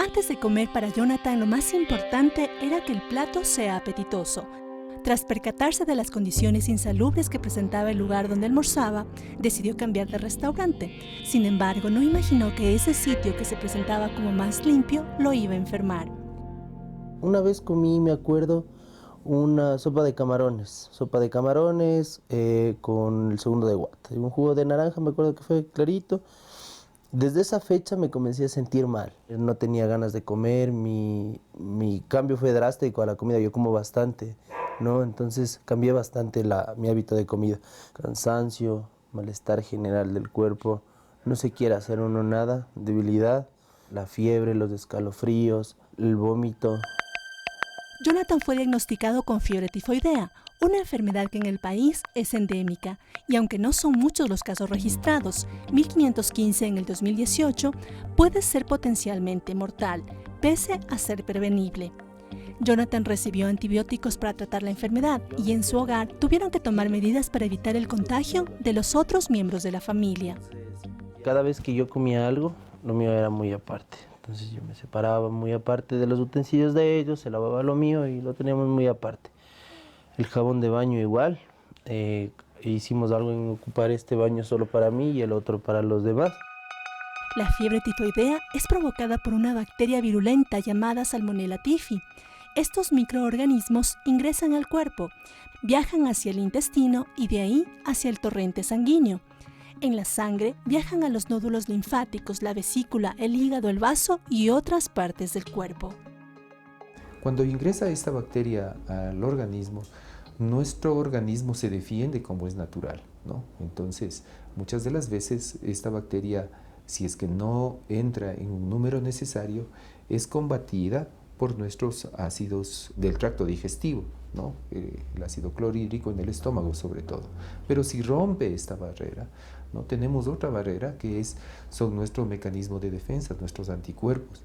Antes de comer, para Jonathan lo más importante era que el plato sea apetitoso. Tras percatarse de las condiciones insalubres que presentaba el lugar donde almorzaba, decidió cambiar de restaurante. Sin embargo, no imaginó que ese sitio que se presentaba como más limpio lo iba a enfermar. Una vez comí, me acuerdo, una sopa de camarones con el segundo de guata. Y un jugo de naranja, me acuerdo que fue clarito. Desde esa fecha me comencé a sentir mal. No tenía ganas de comer, mi cambio fue drástico a la comida, yo como bastante, ¿no? Entonces cambié bastante mi hábito de comida. Cansancio, malestar general del cuerpo, no se quiere hacer uno nada, debilidad, la fiebre, los escalofríos, el vómito. Jonathan fue diagnosticado con fiebre tifoidea, una enfermedad que en el país es endémica, y aunque no son muchos los casos registrados, 1515 en el 2018, puede ser potencialmente mortal, pese a ser prevenible. Jonathan recibió antibióticos para tratar la enfermedad y en su hogar tuvieron que tomar medidas para evitar el contagio de los otros miembros de la familia. Cada vez que yo comía algo, lo mío era muy aparte. Entonces yo me separaba muy aparte de los utensilios de ellos, se lavaba lo mío y lo teníamos muy aparte. El jabón de baño igual, hicimos algo en ocupar este baño solo para mí y el otro para los demás. La fiebre tifoidea es provocada por una bacteria virulenta llamada Salmonella typhi. Estos microorganismos ingresan al cuerpo, viajan hacia el intestino y de ahí hacia el torrente sanguíneo. En la sangre viajan a los nódulos linfáticos, la vesícula, el hígado, el vaso y otras partes del cuerpo. Cuando ingresa esta bacteria al organismo, nuestro organismo se defiende como es natural, ¿no? Entonces, muchas de las veces esta bacteria, si es que no entra en un número necesario, es combatida por nuestros ácidos del tracto digestivo, ¿no? El ácido clorhídrico en el estómago sobre todo. Pero si rompe esta barrera, ¿no? Tenemos otra barrera que son nuestro mecanismo de defensa, nuestros anticuerpos.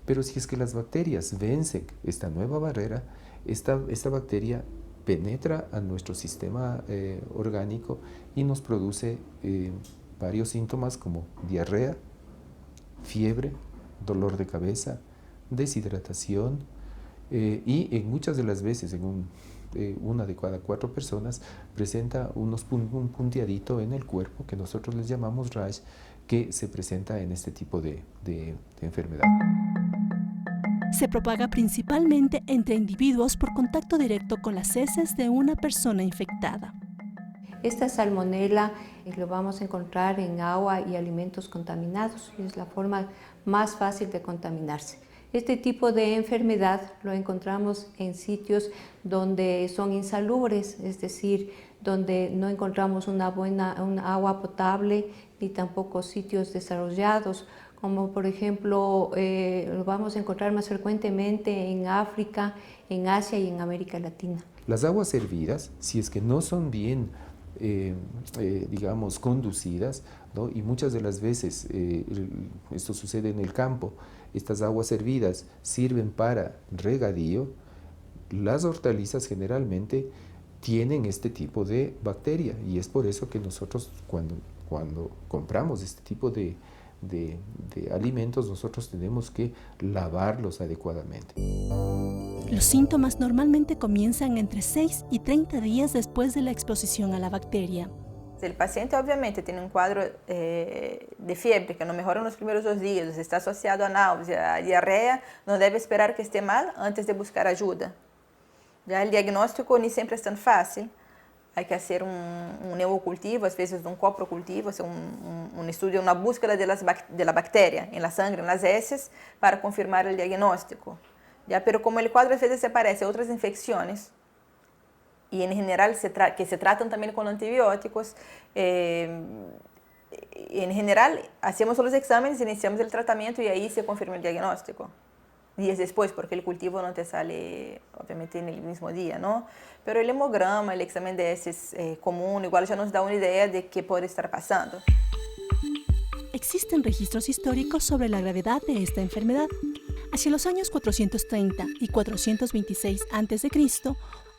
Pero si es que las bacterias vencen esta nueva barrera, esta bacteria penetra a nuestro sistema orgánico y nos produce varios síntomas como diarrea, fiebre, dolor de cabeza, deshidratación y en muchas de las veces, una de cada 4 personas, presenta un punteadito en el cuerpo que nosotros les llamamos rash, que se presenta en este tipo de enfermedad. Se propaga principalmente entre individuos por contacto directo con las heces de una persona infectada. Esta salmonela lo vamos a encontrar en agua y alimentos contaminados, y es la forma más fácil de contaminarse. Este tipo de enfermedad lo encontramos en sitios donde son insalubres, es decir, donde no encontramos una agua potable ni tampoco sitios desarrollados, como por ejemplo lo vamos a encontrar más frecuentemente en África, en Asia y en América Latina. Las aguas hervidas, si es que no son bien digamos, conducidas, ¿no? Y muchas de las veces esto sucede en el campo, estas aguas hervidas sirven para regadío. Las hortalizas generalmente tienen este tipo de bacteria y es por eso que nosotros cuando compramos este tipo de alimentos, nosotros tenemos que lavarlos adecuadamente. Los síntomas normalmente comienzan entre 6 y 30 días después de la exposición a la bacteria. El paciente obviamente tiene un cuadro de fiebre que no mejora en los primeros 2 días, está asociado a náusea, a diarrea, no debe esperar que esté mal antes de buscar ayuda. Ya el diagnóstico ni siempre es tan fácil. Hay que hacer un neocultivo, a veces un coprocultivo, hacer un estudio, una búsqueda de la bacteria en la sangre, en las heces, para confirmar el diagnóstico. ¿Ya? Pero como el cuadro a veces se parece a otras infecciones, y en general que se tratan también con antibióticos, en general hacemos los exámenes, iniciamos el tratamiento y ahí se confirma el diagnóstico. Días después, porque el cultivo no te sale, obviamente, en el mismo día, ¿no? Pero el hemograma, el examen de heces común, igual ya nos da una idea de qué puede estar pasando. Existen registros históricos sobre la gravedad de esta enfermedad. Hacia los años 430 y 426 a.C.,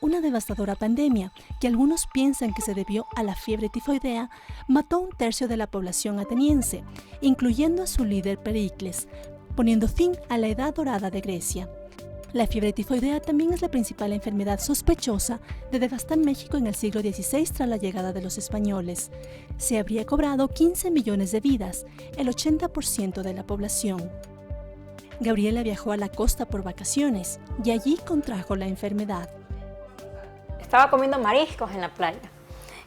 una devastadora pandemia, que algunos piensan que se debió a la fiebre tifoidea, mató a 1/3 de la población ateniense, incluyendo a su líder Pericles. poniendo fin a la Edad Dorada de Grecia. La fiebre tifoidea también es la principal enfermedad sospechosa de devastar México en el siglo XVI tras la llegada de los españoles. Se habría cobrado 15 millones de vidas, el 80% de la población. Gabriela viajó a la costa por vacaciones y allí contrajo la enfermedad. Estaba comiendo mariscos en la playa,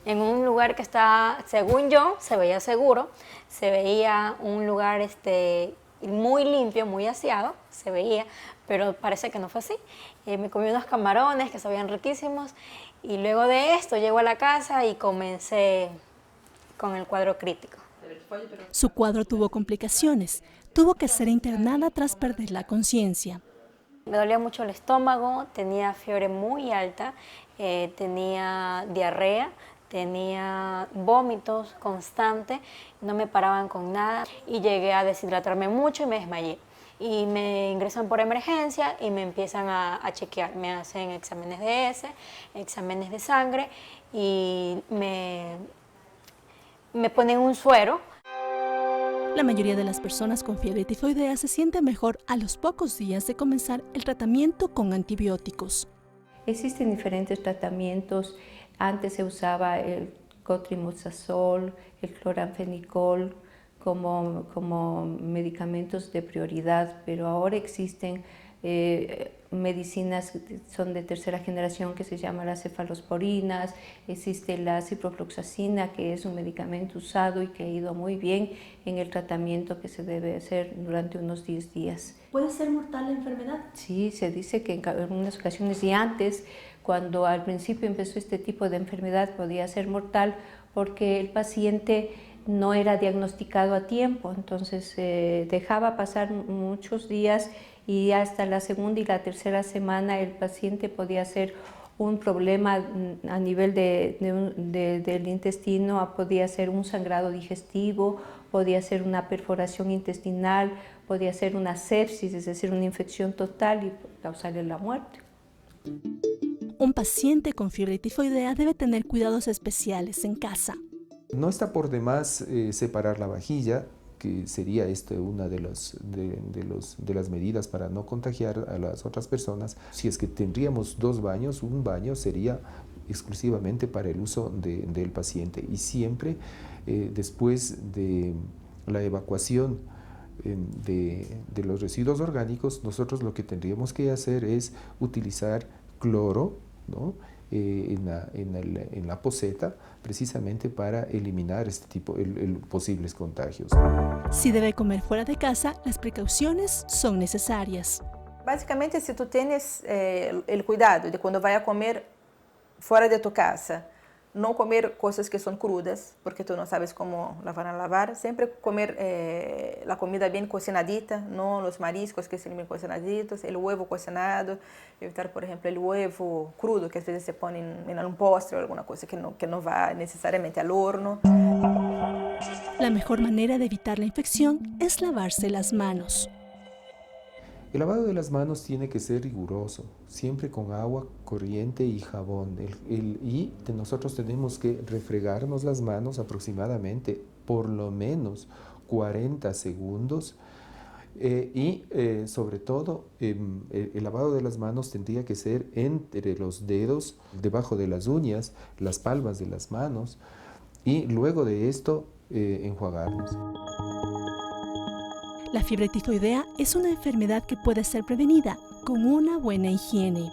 en un lugar que está, según yo, se veía seguro, se veía un lugar muy limpio, muy aseado, se veía, pero parece que no fue así. Me comí unos camarones que sabían riquísimos y luego de esto llego a la casa y comencé con el cuadro crítico. Su cuadro tuvo complicaciones, tuvo que ser internada tras perder la conciencia. Me dolía mucho el estómago, tenía fiebre muy alta, tenía diarrea, tenía vómitos constantes, no me paraban con nada y llegué a deshidratarme mucho y me desmayé. Y me ingresan por emergencia y me empiezan a chequear, me hacen exámenes de heces, exámenes de sangre y me ponen un suero. La mayoría de las personas con fiebre tifoidea se siente mejor a los pocos días de comenzar el tratamiento con antibióticos. Existen diferentes tratamientos. Antes se usaba el cotrimazole, el cloranfenicol como medicamentos de prioridad, pero ahora existen medicinas que son de tercera generación que se llaman las cefalosporinas, existe la ciprofloxacina, que es un medicamento usado y que ha ido muy bien en el tratamiento que se debe hacer durante unos 10 días. ¿Puede ser mortal la enfermedad? Sí, se dice que en algunas ocasiones y antes, cuando al principio empezó este tipo de enfermedad, podía ser mortal porque el paciente no era diagnosticado a tiempo, entonces dejaba pasar muchos días y hasta la segunda y la tercera semana el paciente podía ser un problema a nivel del intestino, podía ser un sangrado digestivo, podía ser una perforación intestinal, podía ser una sepsis, es decir, una infección total y causarle la muerte. Un paciente con fiebre tifoidea debe tener cuidados especiales en casa. No está por demás separar la vajilla, que sería una de las medidas para no contagiar a las otras personas. Si es que tendríamos 2 baños, un baño sería exclusivamente para el uso del paciente y siempre después de la evacuación de los residuos orgánicos, nosotros lo que tendríamos que hacer es utilizar cloro, ¿no?, en la poceta, precisamente para eliminar posibles contagios. Si debe comer fuera de casa, las precauciones son necesarias. Básicamente, si tú tienes el cuidado de cuando vaya a comer fuera de tu casa, no comer cosas que son crudas, porque tú no sabes cómo la van a lavar. Siempre comer la comida bien cocinadita, no los mariscos que estén bien cocinaditos, el huevo cocinado, evitar, por ejemplo, el huevo crudo, que a veces se pone en un postre o alguna cosa que no va necesariamente al horno. La mejor manera de evitar la infección es lavarse las manos. El lavado de las tiene que ser riguroso, siempre con agua corriente y jabón. Nosotros tenemos que refregarnos las manos aproximadamente por lo menos 40 segundos sobre todo el lavado de las manos tendría que ser entre los dedos, debajo de las uñas, las palmas de las manos y luego de esto enjuagarnos. La fiebre tifoidea es una enfermedad que puede ser prevenida con una buena higiene.